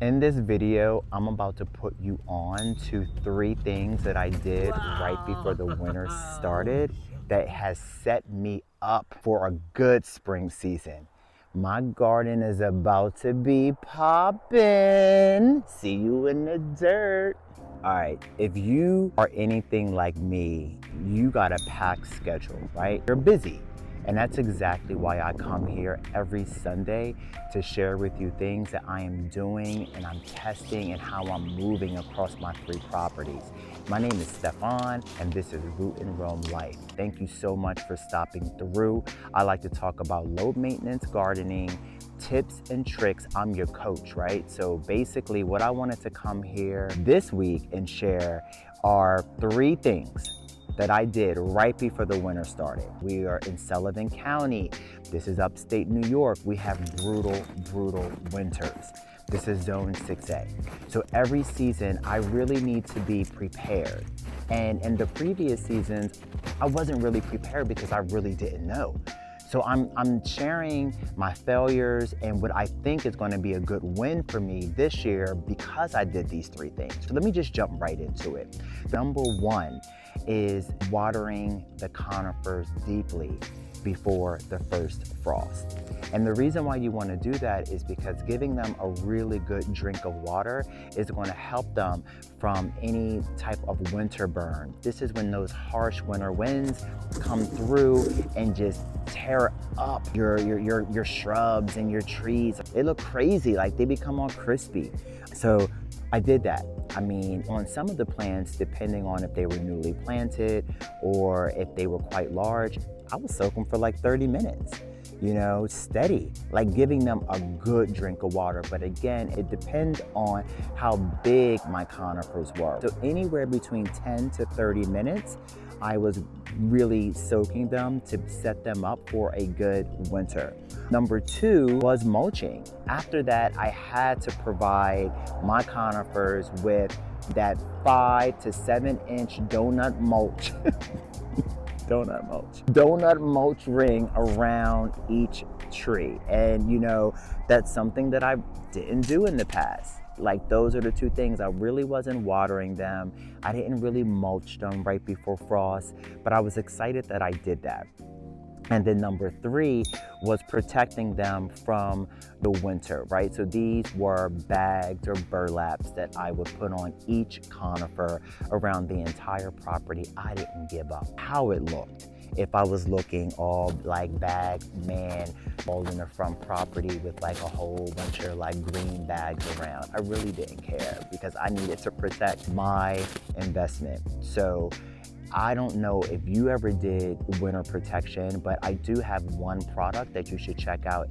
In this video, I'm about to put you on to 3 things that I did right before the winter started that has set me up for a good spring season. My garden is about to be poppin'. See you in the dirt. All right, if you are anything like me, you got a packed schedule, right? You're busy. And that's exactly why I come here every Sunday to share with you things that I am doing and I'm testing and how I'm moving across my 3 properties. My name is Stefan and this is Root and Roam Life. Thank you so much for stopping through. I like to talk about low maintenance gardening, tips and tricks. I'm your coach, right? So basically what I wanted to come here this week and share are 3 things that I did right before the winter started. We are in Sullivan County. This is upstate New York. We have brutal winters. This is zone 6A. So every season, I really need to be prepared. And in the previous seasons, I wasn't really prepared because I really didn't know. So I'm sharing my failures and what I think is going to be a good win for me this year because I did these 3 things. So let me just jump right into it. Number 1 is watering the conifers deeply before the first frost. And the reason why you want to do that is because giving them a really good drink of water is going to help them from any type of winter burn. This is when those harsh winter winds come through and just tear up your shrubs and your trees. They look crazy, like they become all crispy. So I did that. I mean, on some of the plants, depending on if they were newly planted or if they were quite large, I would soak them for like 30 minutes, you know, steady, like giving them a good drink of water. But again, it depends on how big my conifers were. So anywhere between 10 to 30 minutes, I was really soaking them to set them up for a good winter. Number 2 was mulching. After that, I had to provide my conifers with that 5 to 7 inch donut mulch. Donut mulch ring around each tree. And you know, that's something that I didn't do in the past. Like those are the 2 things. I really wasn't watering them. I didn't really mulch them right before frost, but I was excited that I did that. And then number 3 was protecting them from the winter, right? So these were bags or burlaps that I would put on each conifer around the entire property. I didn't give up how it looked. If I was looking all like bag man all in the front property with like a whole bunch of like green bags around, I really didn't care because I needed to protect my investment. So I don't know if you ever did winter protection, but I do have one product that you should check out.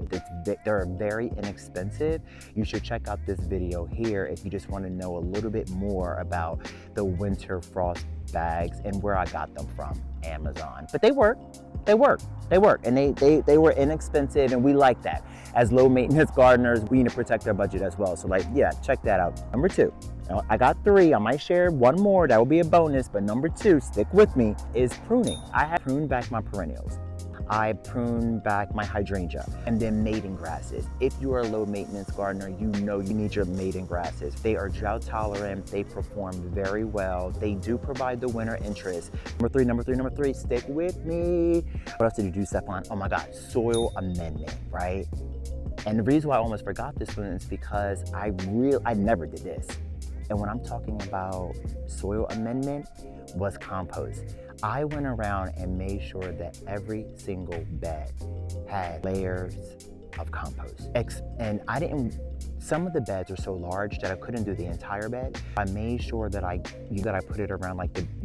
They're very inexpensive. You should check out this video here if you just want to know a little bit more about the winter frost bags and where I got them from, Amazon. But they work. And they were inexpensive, and we like that. As low maintenance gardeners, we need to protect our budget as well. So like, yeah, check that out. Number 2. Now, I got 3, I might share 1 more, that will be a bonus, but number 2, stick with me, is pruning. I have pruned back my perennials. I pruned back my hydrangea and then mating grasses. If you are a low maintenance gardener, you know you need your mating grasses. They are drought tolerant, they perform very well. They do provide the winter interest. Number three, stick with me. What else did you do, Stefan? Oh my God, soil amendment, right? And the reason why I almost forgot this one is because I never did this. And when I'm talking about soil amendment, was compost. I went around and made sure that every single bed had layers of compost. And some of the beds are so large that I couldn't do the entire bed. I made sure that I put it around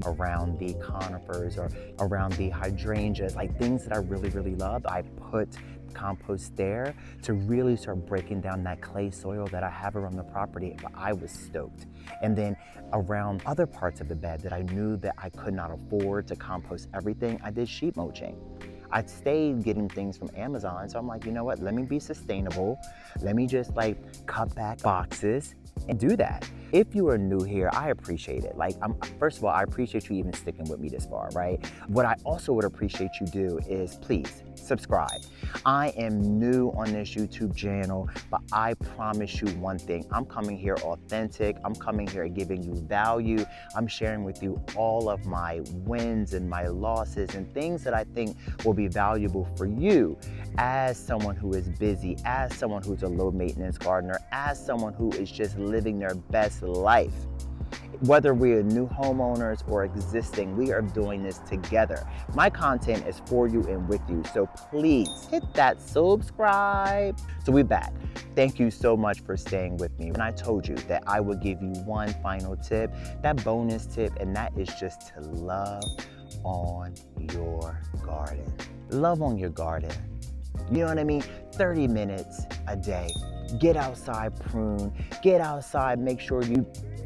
around the conifers or around the hydrangeas, like things that I really love. I put compost there to really start breaking down that clay soil that I have around the property. But I was stoked. And then around other parts of the bed that I knew that I could not afford to compost everything, I did sheet mulching. I stayed getting things from Amazon, so I'm like, you know what, let me be sustainable. Let me just like cut back boxes and do that. If you are new here, I appreciate it. Like, first of all, I appreciate you even sticking with me this far, right? What I also would appreciate you do is please subscribe. I am new on this YouTube channel, but I promise you one thing. I'm coming here authentic. I'm coming here giving you value. I'm sharing with you all of my wins and my losses and things that I think will be valuable for you as someone who is busy, as someone who's a low maintenance gardener, as someone who is just living their best life. Whether we are new homeowners or existing, we are doing this together. My content is for you and with you, so please hit that subscribe. So we're back. Thank you so much for staying with me. And I told you that I would give you one final tip, that bonus tip, and that is just to love on your garden. Love on your garden. You know what I mean? 30 minutes a day. Get outside, prune. Get outside, make sure you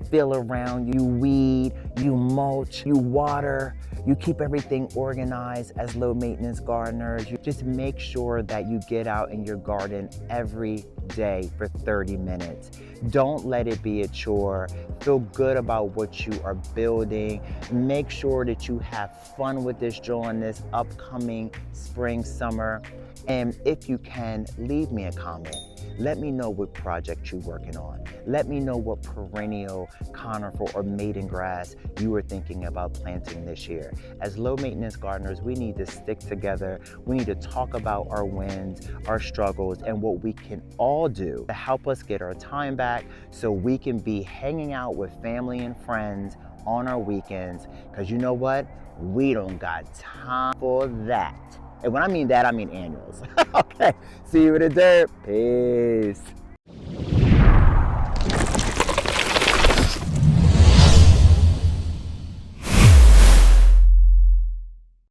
fill around, you weed, you mulch, you water, you keep everything organized as low maintenance gardeners. You just make sure that you get out in your garden every day for 30 minutes. Don't let it be a chore. Feel good about what you are building. Make sure that you have fun with this during this upcoming spring, summer. And if you can, leave me a comment. Let me know what project you're working on. Let me know what perennial, conifer, or maiden grass you are thinking about planting this year. As low maintenance gardeners, we need to stick together. We need to talk about our wins, our struggles, and what we can all do to help us get our time back so we can be hanging out with family and friends on our weekends. Because you know what? We don't got time for that. And when I mean that, I mean annuals. Okay, see you in the dirt. Peace.